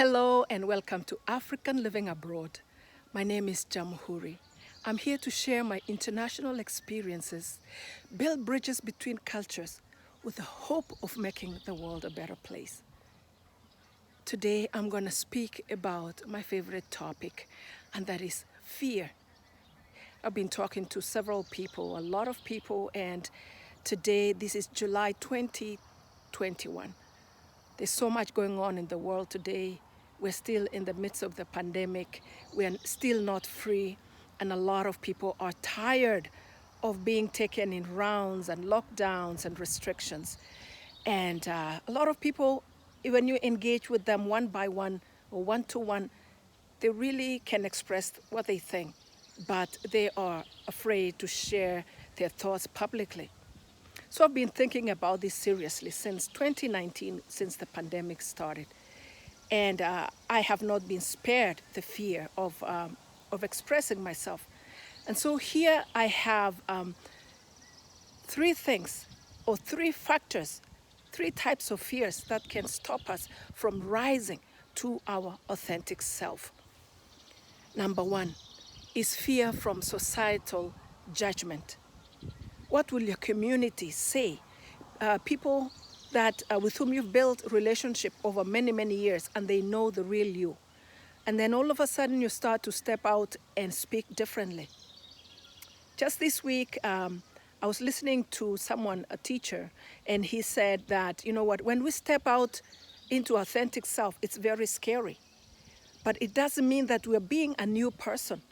Hello and welcome to African Living Abroad. My name is Jamhuri. I'm here to share my international experiences, build bridges between cultures with the hope of making the world a better place. Today I'm going to speak about my favorite topic, and that is fear. I've been talking to several people, a lot of people, and today this is July 2021. There's so much going on in the world today. We're still in the midst of the pandemic. We're still not free. And a lot of people are tired of being taken in rounds and lockdowns and restrictions. And a lot of people, when you engage with them one by one or one to one, they really can express what they think, but they are afraid to share their thoughts publicly. So I've been thinking about this seriously since 2019, since the pandemic started. And I have not been spared the fear of expressing myself. And so here I have three things or three factors, three types of fears that can stop us from rising to our authentic self. Number one is fear from societal judgment. What will your community say? People that with whom you've built relationship over many, many years, and they know the real you. And then all of a sudden you start to step out and speak differently. Just this week, I was listening to someone, a teacher, and he said that, you know what, when we step out into authentic self, it's very scary. But it doesn't mean that we're being a new person.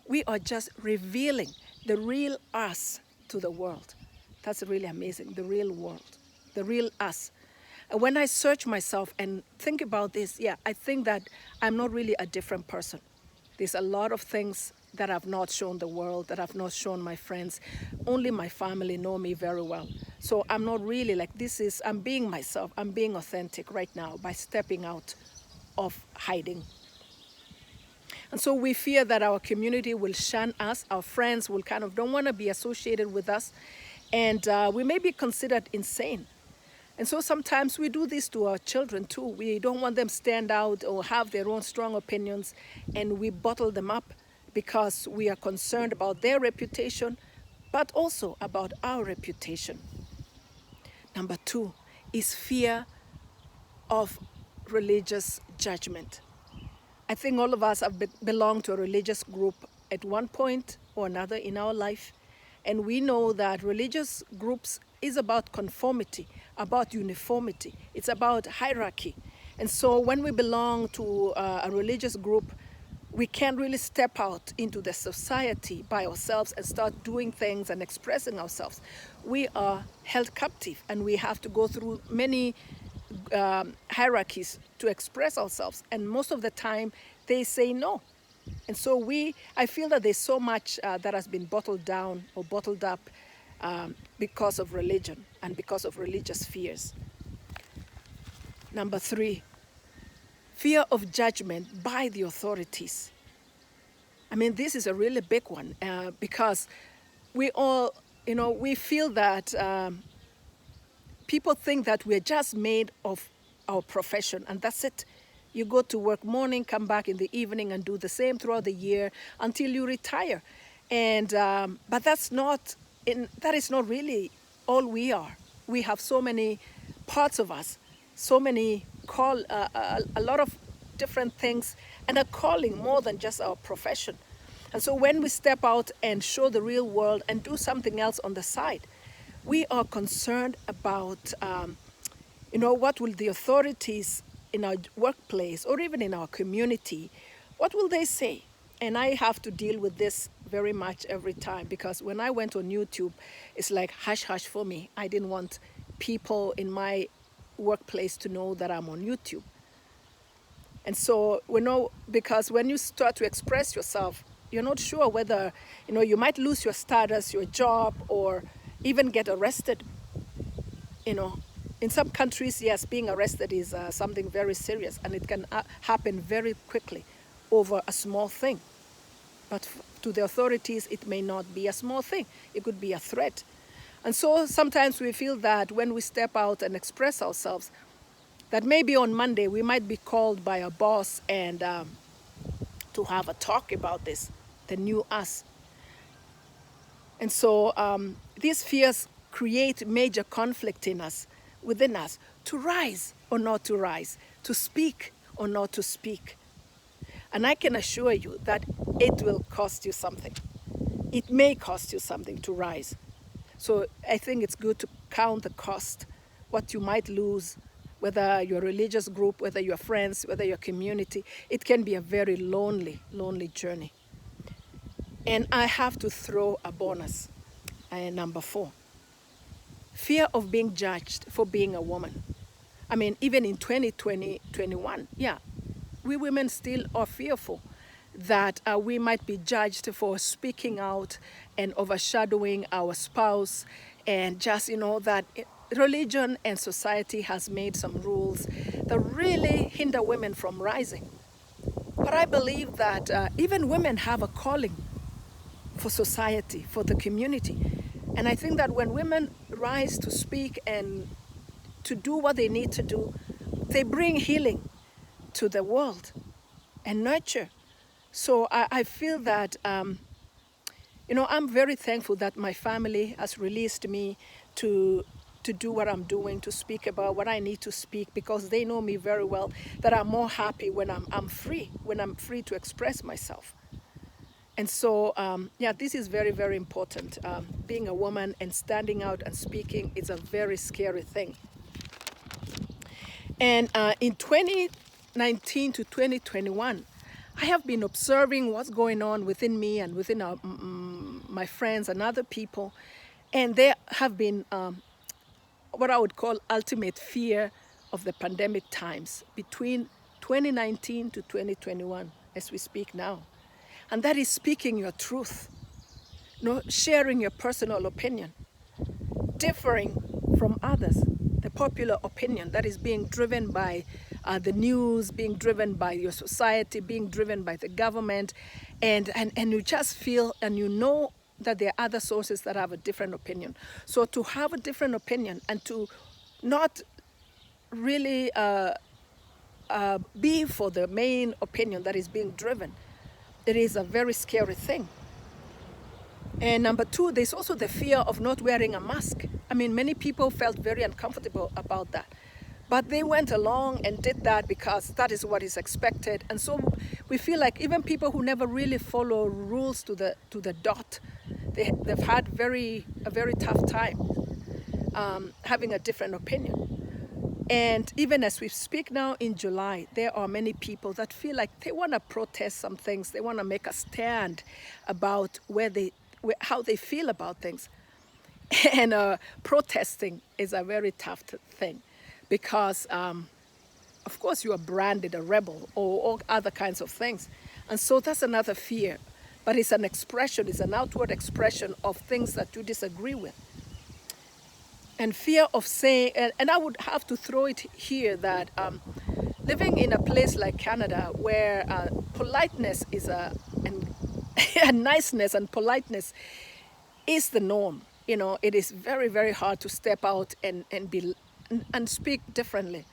We are just revealing the real us to the world. That's really amazing, the real world, the real us. And when I search myself and think about this, I think that I'm not really a different person. There's a lot of things that I've not shown the world, that I've not shown my friends. Only my family know me very well. So I'm not really like I'm being myself, I'm being authentic right now by stepping out of hiding. And so we fear that our community will shun us, our friends will kind of don't want to be associated with us, and we may be considered insane. And so sometimes we do this to our children too. We don't want them to stand out or have their own strong opinions, and we bottle them up because we are concerned about their reputation, but also about our reputation. Number two is fear of religious judgment. I think all of us have belonged to a religious group at one point or another in our life. And we know that religious groups is about conformity, about uniformity. It's about hierarchy. And so when we belong to a religious group, we can't really step out into the society by ourselves and start doing things and expressing ourselves. We are held captive, and we have to go through many hierarchies to express ourselves, and most of the time they say no. And so I feel that there's so much that has been bottled down or bottled up because of religion and because of religious fears. Number three, fear of judgment by the authorities. I mean, this is a really big one because we all, we feel that people think that we're just made of our profession, and that's it. You go to work morning, come back in the evening, and do the same throughout the year until you retire. And but that is not really all we are. We have so many parts of us, so many a lot of different things, and a calling more than just our profession. And so when we step out and show the real world and do something else on the side, we are concerned about, what will the authorities in our workplace or even in our community, what will they say? And I have to deal with this very much every time, because when I went on YouTube, it's like hush hush for me. I didn't want people in my workplace to know that I'm on YouTube. And so, because when you start to express yourself, you're not sure whether, you might lose your status, your job, or even get arrested. In some countries, yes, being arrested is something very serious, and it can happen very quickly over a small thing. But to the authorities, it may not be a small thing. It could be a threat. And so sometimes we feel that when we step out and express ourselves, That maybe on Monday we might be called by a boss and to have a talk about this, the new us. And so these fears create major conflict in us, within us, to rise or not to rise, to speak or not to speak. And I can assure you that it will cost you something. It may cost you something to rise. So I think it's good to count the cost, what you might lose, whether your religious group, whether your friends, whether your community. It can be a very lonely, lonely journey. And I have to throw a bonus, number 4. Fear of being judged for being a woman. I mean, even in 2020, 21, yeah, we women still are fearful that we might be judged for speaking out and overshadowing our spouse, and just, that religion and society has made some rules that really hinder women from rising. But I believe that even women have a calling for society, for the community. And I think that when women rise to speak and to do what they need to do, they bring healing to the world and nurture. So I feel that, I'm very thankful that my family has released me to do what I'm doing, to speak about what I need to speak, because they know me very well, that I'm more happy when I'm free, when I'm free to express myself. And so, this is very, very important. Being a woman and standing out and speaking is a very scary thing. And in 2019 to 2021, I have been observing what's going on within me and within my friends and other people. And there have been what I would call ultimate fear of the pandemic times between 2019 to 2021, as we speak now. And that is speaking your truth, sharing your personal opinion, differing from others, the popular opinion that is being driven by the news, being driven by your society, being driven by the government, and you just feel and that there are other sources that have a different opinion. So to have a different opinion and to not really be for the main opinion that is being driven, it is a very scary thing. And number 2, there's also the fear of not wearing a mask. I mean, many people felt very uncomfortable about that. But they went along and did that because that is what is expected. And so we feel like even people who never really follow rules to the dot, they've had a very tough time having a different opinion. And even as we speak now in July, there are many people that feel like they want to protest some things. They want to make a stand about how they feel about things. And protesting is a very tough thing because, of course, you are branded a rebel or other kinds of things. And so that's another fear. But it's an expression, it's an outward expression of things that you disagree with. And fear of saying, and I would have to throw it here that living in a place like Canada where politeness is and niceness and politeness is the norm. It is very, very hard to step out and speak differently.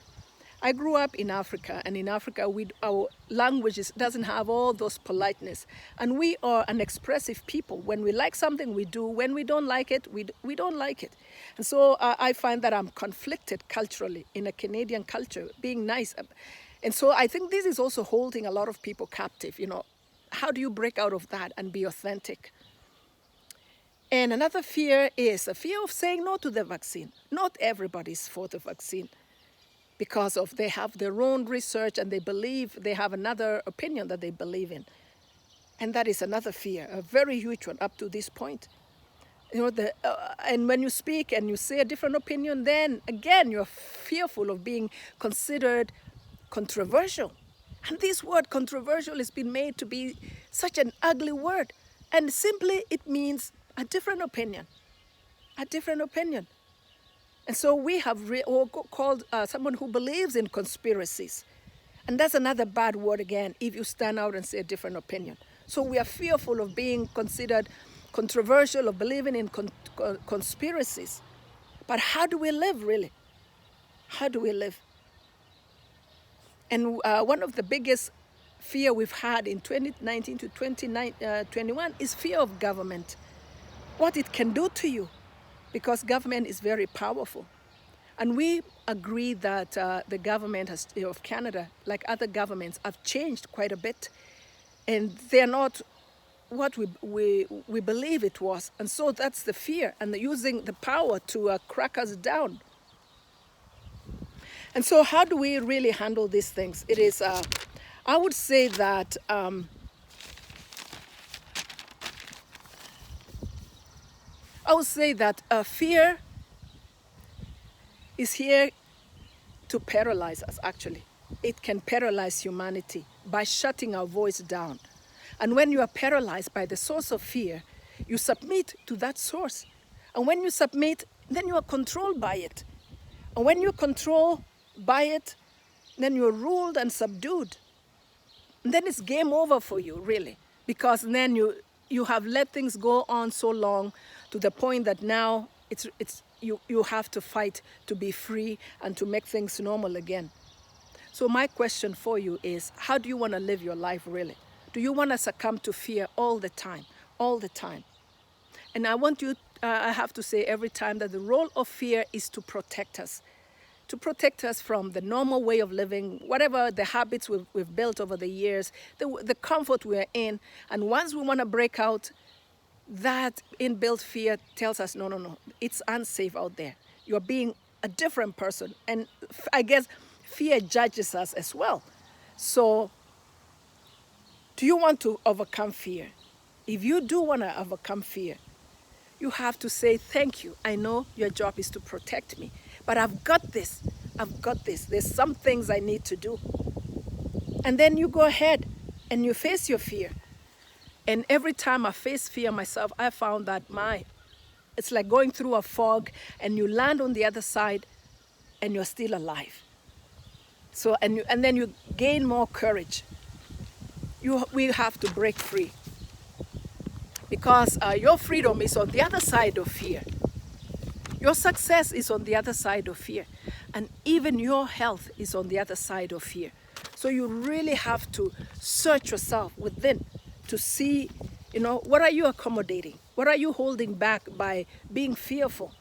I grew up in Africa, and in Africa, our language doesn't have all those politeness. And we are an expressive people. When we like something, we do. When we don't like it, we don't like it. And so I find that I'm conflicted culturally in a Canadian culture, being nice. And so I think this is also holding a lot of people captive. How do you break out of that and be authentic? And another fear is a fear of saying no to the vaccine. Not everybody's for the vaccine, because they have their own research and they believe they have another opinion that they believe in. And that is another fear, a very huge one up to this point. And when you speak and you say a different opinion, then again, you're fearful of being considered controversial. And this word controversial has been made to be such an ugly word. And simply it means a different opinion, a different opinion. And so we have called someone who believes in conspiracies. And that's another bad word again, if you stand out and say a different opinion. So we are fearful of being considered controversial or believing in conspiracies. But how do we live, really? How do we live? And one of the biggest fear we've had in 2019 to 2021 is fear of government, what it can do to you, because government is very powerful. And we agree that the government of Canada, like other governments, have changed quite a bit. And they're not what we believe it was. And so that's the fear, and using the power to crack us down. And so how do we really handle these things? It is, I would say that fear is here to paralyze us, actually. It can paralyze humanity by shutting our voice down. And when you are paralyzed by the source of fear, you submit to that source. And when you submit, then you are controlled by it. And when you're controlled by it, then you're ruled and subdued. And then it's game over for you, really. Because then you have let things go on so long to the point that now you have to fight to be free and to make things normal again. So my question for you is, how do you want to live your life really? Do you want to succumb to fear all the time? All the time. And I have to say every time that the role of fear is to protect us. To protect us from the normal way of living, whatever the habits we've built over the years, the comfort we're in. And once we want to break out, that inbuilt fear tells us, no, it's unsafe out there. You're being a different person. And I guess fear judges us as well. So do you want to overcome fear? If you do want to overcome fear, you have to say, thank you. I know your job is to protect me, but I've got this. I've got this. There's some things I need to do. And then you go ahead and you face your fear. And every time I face fear myself, I found that it's like going through a fog and you land on the other side and you're still alive. So, and then you gain more courage. We have to break free. Because your freedom is on the other side of fear. Your success is on the other side of fear. And even your health is on the other side of fear. So you really have to search yourself within to see, what are you accommodating? What are you holding back by being fearful?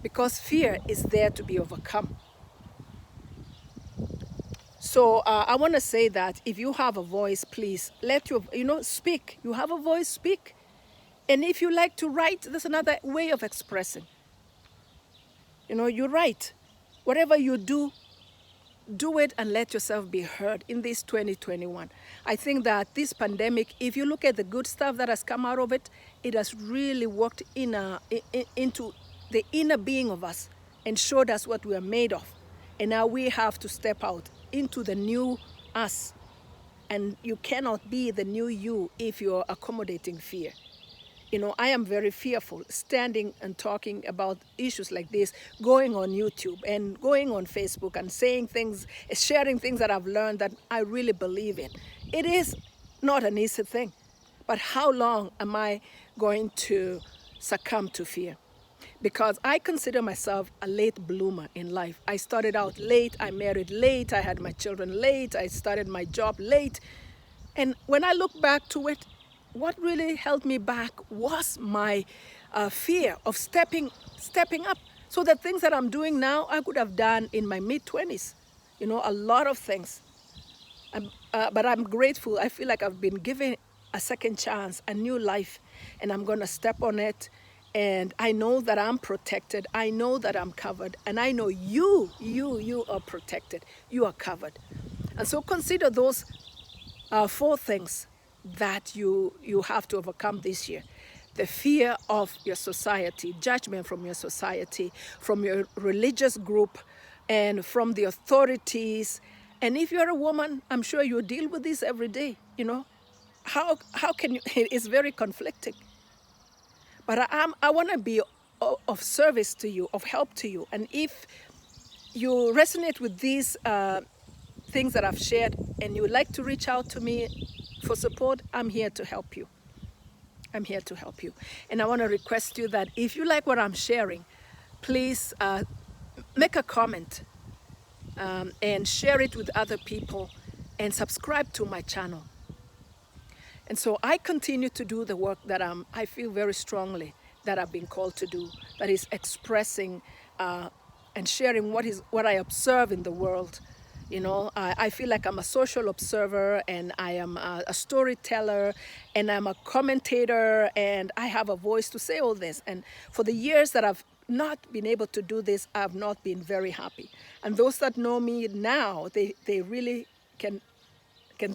Because fear is there to be overcome. So I want to say that if you have a voice, please let speak. You have a voice, speak. And if you like to write, there's another way of expressing. You write. Whatever you do it and let yourself be heard in this 2021. I think that this pandemic, if you look at the good stuff that has come out of it, it has really worked into the inner being of us and showed us what we are made of. And now we have to step out into the new us. And you cannot be the new you if you're accommodating fear. I am very fearful standing and talking about issues like this, going on YouTube and going on Facebook and saying things, sharing things that I've learned that I really believe in. It is not an easy thing. But how long am I going to succumb to fear? Because I consider myself a late bloomer in life. I started out late, I married late, I had my children late, I started my job late. And when I look back to it, what really held me back was my fear of stepping up. So the things that I'm doing now, I could have done in my mid-20s. A lot of things. But I'm grateful. I feel like I've been given a second chance, a new life, and I'm going to step on it. And I know that I'm protected. I know that I'm covered. And I know you are protected. You are covered. And so consider those 4 things that you have to overcome this year. The fear of your society, judgment from your society, from your religious group, and from the authorities. And if you're a woman, I'm sure you deal with this every day. How can you? It's very conflicting. But I want to be of service to you, of help to you. And if you resonate with these things that I've shared and you would like to reach out to me for support, I'm here to help you. I'm here to help you. And I want to request you that if you like what I'm sharing, please make a comment. and share it with other people and subscribe to my channel. And so I continue to do the work that I feel very strongly that I've been called to do, that is expressing and sharing what I observe in the world. You know, I feel like I'm a social observer, and I am a storyteller, and I'm a commentator, and I have a voice to say all this. And for the years that I've not been able to do this, I've not been very happy. And those that know me now, they really can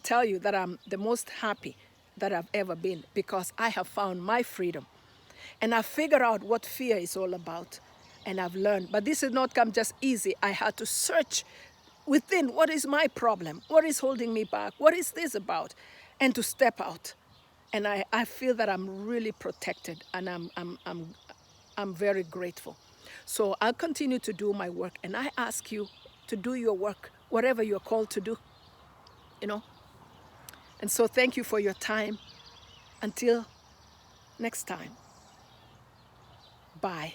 tell you that I'm the most happy that I've ever been, because I have found my freedom. And I've figured out what fear is all about. And I've learned. But this did not come just easy. I had to search within, what is my problem? What is holding me back? What is this about? And to step out. And I feel that I'm really protected, and I'm very grateful. So I'll continue to do my work, and I ask you to do your work, whatever you're called to do, you know. And so thank you for your time. Until next time, bye.